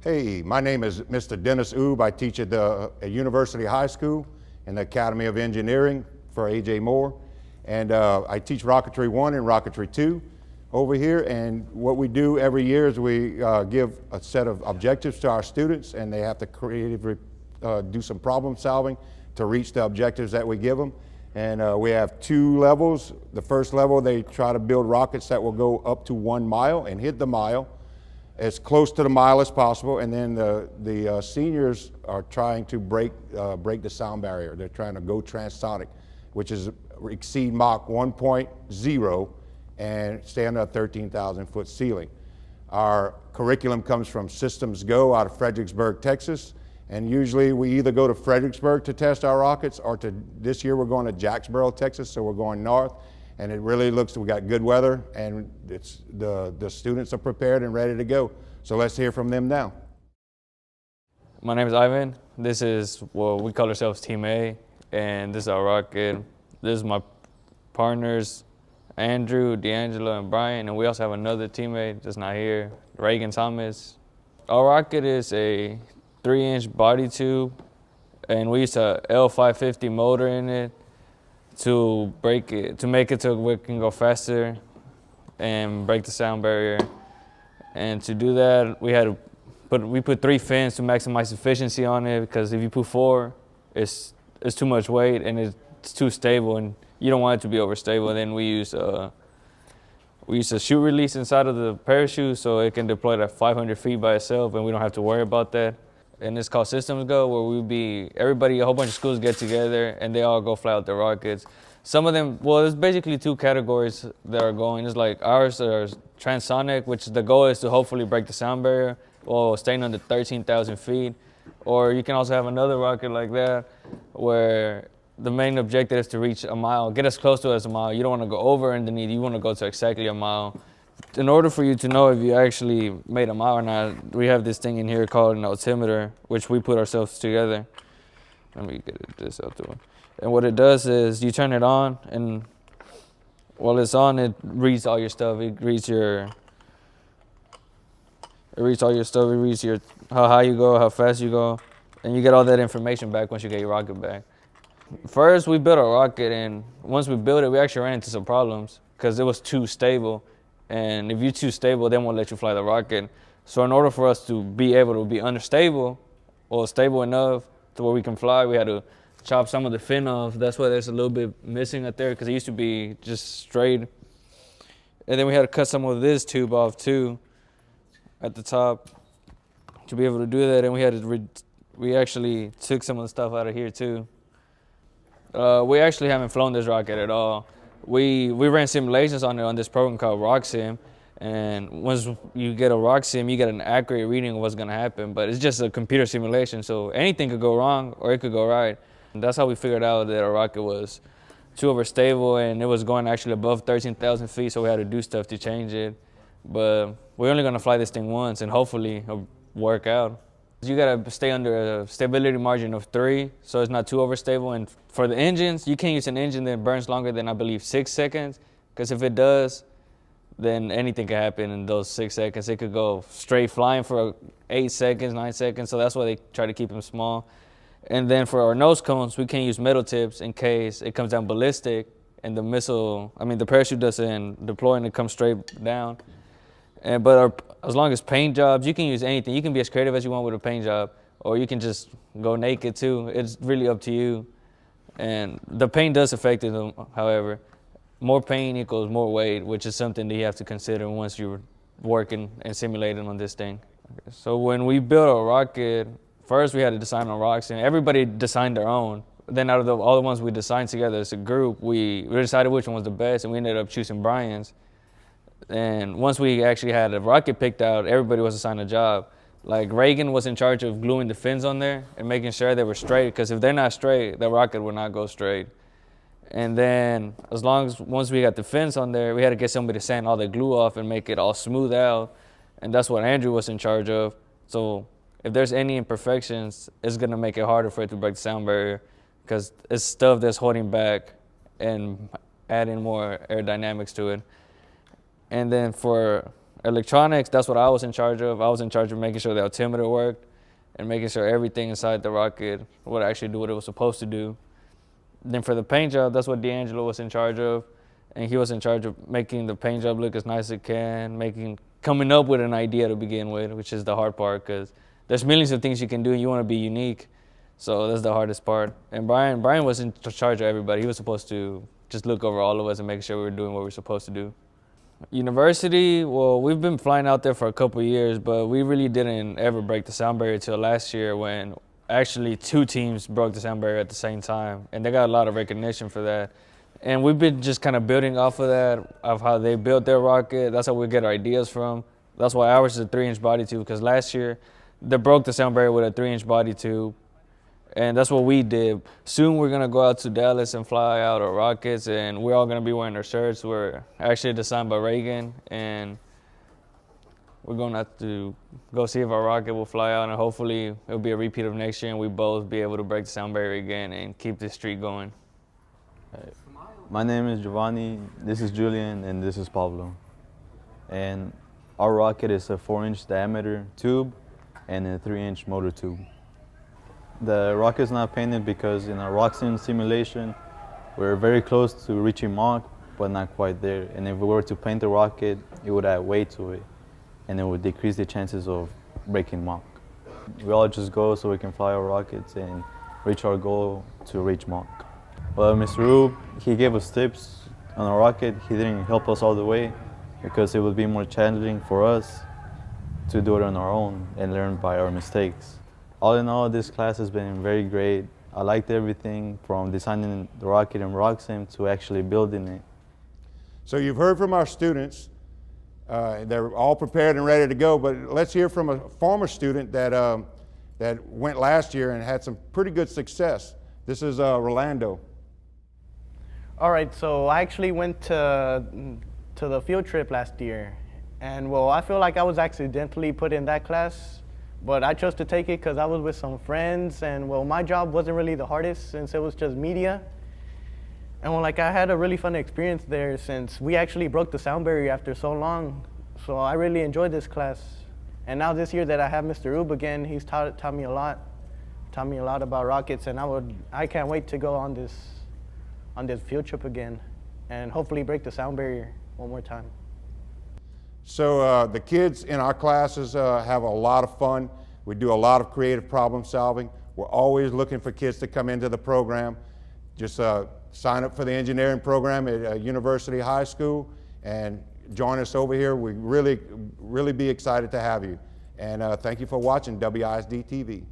Hey, my name is Mr. Dennis Oob. I teach at University High School in the Academy of Engineering for A.J. Moore. And I teach Rocketry 1 and Rocketry 2 over here. And what we do every year is we give a set of objectives to our students, and they have to creatively do some problem solving to reach the objectives that we give them. And we have 2 levels. The first level, they try to build rockets that will go up to 1 mile and hit the mile, as close to the mile as possible. And then the seniors are trying to break the sound barrier. They're trying to go transonic, which is exceed Mach 1.0 and stay under a 13,000 foot ceiling. Our curriculum comes from Systems Go out of Fredericksburg, Texas. And usually we either go to Fredericksburg to test our rockets, or this year we're going to Jacksboro, Texas, so we're going north. And it really looks, we got good weather, and the students are prepared and ready to go. So let's hear from them now. My name is Ivan. This is, well, we call ourselves Team A, and this is our rocket. This is my partners, Andrew, D'Angelo, and Brian, and we also have another teammate that's not here, Reagan Thomas. Our rocket is a 3-inch body tube, and we use a L550 motor in it to make it so we can go faster and break the sound barrier. And to do that, we put 3 fins to maximize efficiency on it, because if you put 4, it's too much weight and it's too stable, and you don't want it to be overstable. And then we use a chute release inside of the parachute, so it can deploy at 500 feet by itself, and we don't have to worry about that. And it's called Systems Go, where a whole bunch of schools get together and they all go fly out their rockets. Some of them, well, there's basically 2 categories that are going. It's like ours are transonic, which the goal is to hopefully break the sound barrier while staying under 13,000 feet. Or you can also have another rocket like that, where the main objective is to reach a mile, get as close to it as a mile. You don't want to go over underneath, you want to go to exactly a mile. In order for you to know if you actually made a mile or not, we have this thing in here called an altimeter, which we put ourselves together. Let me get this out the way. And what it does is you turn it on, and while it's on, it reads all your stuff. It reads all your stuff. It reads how high you go, how fast you go, and you get all that information back once you get your rocket back. First, we built a rocket, and once we built it, we actually ran into some problems because it was too stable. And if you're too stable, they won't let you fly the rocket. So in order for us to be able to be unstable or stable enough to where we can fly, we had to chop some of the fin off. That's why there's a little bit missing up there, because it used to be just straight. And then we had to cut some of this tube off too at the top to be able to do that. And we actually took some of the stuff out of here too. We actually haven't flown this rocket at all. We ran simulations on this program called RockSim, and once you get a RockSim, you get an accurate reading of what's going to happen. But it's just a computer simulation, so anything could go wrong or it could go right. And that's how we figured out that our rocket was too overstable, and it was going actually above 13,000 feet, so we had to do stuff to change it. But we're only going to fly this thing once, and hopefully it'll work out. You got to stay under a stability margin of 3, so it's not too overstable. And for the engines, you can't use an engine that burns longer than, I believe, 6 seconds, because if it does, then anything can happen in those 6 seconds. It could go straight flying for 8 seconds, 9 seconds, so that's why they try to keep them small. And then for our nose cones, we can't use metal tips in case it comes down ballistic and the parachute doesn't deploy and it comes straight down. But as long as paint jobs, you can use anything. You can be as creative as you want with a paint job, or you can just go naked too. It's really up to you. And the paint does affect it, however. More paint equals more weight, which is something that you have to consider once you're working and simulating on this thing. So when we built a rocket, first we had to design on rocks, and everybody designed their own. Then out of all the ones we designed together as a group, we decided which one was the best, and we ended up choosing Brian's. And once we actually had a rocket picked out, everybody was assigned a job. Like Reagan was in charge of gluing the fins on there and making sure they were straight, because if they're not straight, the rocket will not go straight. And then once we got the fins on there, we had to get somebody to sand all the glue off and make it all smooth out. And that's what Andrew was in charge of. So if there's any imperfections, it's gonna make it harder for it to break the sound barrier, because it's stuff that's holding back and adding more aerodynamics to it. And then for Electronics, that's what I was in charge of. I was in charge of making sure the altimeter worked and making sure everything inside the rocket would actually do what it was supposed to do. Then for the paint job, that's what D'Angelo was in charge of. And he was in charge of making the paint job look as nice as it can, coming up with an idea to begin with, which is the hard part, because there's millions of things you can do and you want to be unique. So that's the hardest part. And Brian was in charge of everybody. He was supposed to just look over all of us and make sure we were doing what we were supposed to do. University, well, we've been flying out there for a couple of years, but we really didn't ever break the sound barrier till last year when actually 2 teams broke the sound barrier at the same time. And they got a lot of recognition for that. And we've been just kind of building off of that, of how they built their rocket. That's how we get our ideas from. That's why ours is a 3-inch body tube, because last year they broke the sound barrier with a 3-inch body tube. And that's what we did. Soon we're going to go out to Dallas and fly out our rockets, and we're all going to be wearing our shirts. We're actually designed by Reagan, and we're going to have to go see if our rocket will fly out, and hopefully it'll be a repeat of next year, and we both be able to break the sound barrier again and keep this streak going. My name is Giovanni, this is Julian, and this is Pablo. And our rocket is a 4-inch diameter tube and a 3-inch motor tube. The rocket is not painted because in our rock sim simulation, we're very close to reaching Mach, but not quite there. And if we were to paint the rocket, it would add weight to it, and it would decrease the chances of breaking Mach. We all just go so we can fly our rockets and reach our goal to reach Mach. Well, Mr. Rube, he gave us tips on our rocket. He didn't help us all the way because it would be more challenging for us to do it on our own and learn by our mistakes. All in all, this class has been very great. I liked everything from designing the rocket in RockSim to actually building it. So you've heard from our students. They're all prepared and ready to go, but let's hear from a former student that went last year and had some pretty good success. This is Rolando. All right, so I actually went to the field trip last year, and well, I feel like I was accidentally put in that class, but I chose to take it because I was with some friends, and well, my job wasn't really the hardest since it was just media. And well, like I had a really fun experience there since we actually broke the sound barrier after so long. So I really enjoyed this class. And now this year that I have Mr. Rube again, he's taught me a lot about rockets, and I can't wait to go on this field trip again and hopefully break the sound barrier one more time. So the kids in our classes have a lot of fun. We do a lot of creative problem solving. We're always looking for kids to come into the program. Just sign up for the engineering program at University High School and join us over here. We really be excited to have you. And thank you for watching WISD TV.